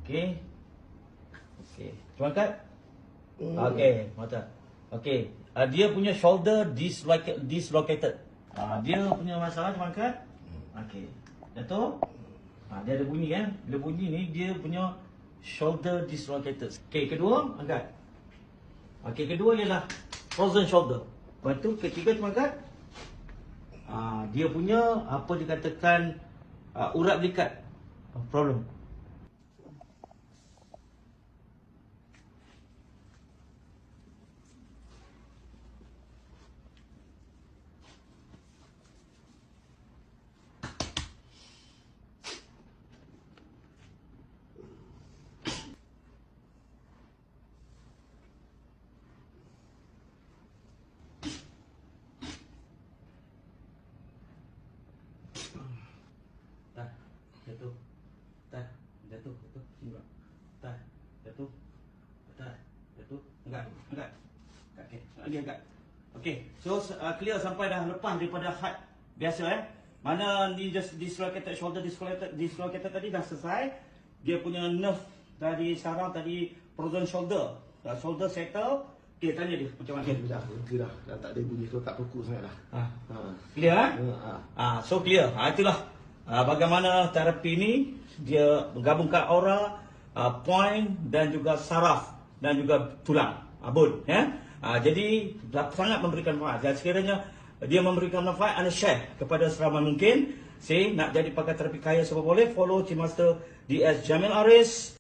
Okey. Okey. Cuba angkat. Okey, mata. Okey. Dia punya shoulder dislocated. Dia punya masalah cuba angkat. Okey. Jatuh. Dia ada bunyi kan? Bila bunyi ni dia punya shoulder dislocated. Okey, kedua angkat. Okey, kedua ialah frozen shoulder. Lepas tu ketiga cuba angkat. Dia punya apa dikatakan urat belikat problem. Tah, jatuh. Tah, jatuh. Enggak. Tah, jatuh. Tah, jatuh. Enggak. Okey, lagi angkat. Okey, so clear sampai dah lepas daripada had biasa Mana ni just dislocated shoulder dislocated tadi dah selesai. Dia punya nerve dari saraf tadi frozen shoulder. Shoulder settle. Okey, tanya dia macam mana? Okey dah. Dah tak ada bunyi kelotak pokok sangat dah. Clear so clear. Itulah bagaimana terapi ni dia menggabungkan aura, point dan juga saraf dan juga tulang, bone jadi sangat memberikan manfaat. Dan sekiranya dia memberikan manfaat, anda share kepada seramai mungkin. Nak jadi pakar terapi kaya, siapa boleh follow Cik Master DS Jamil Aris.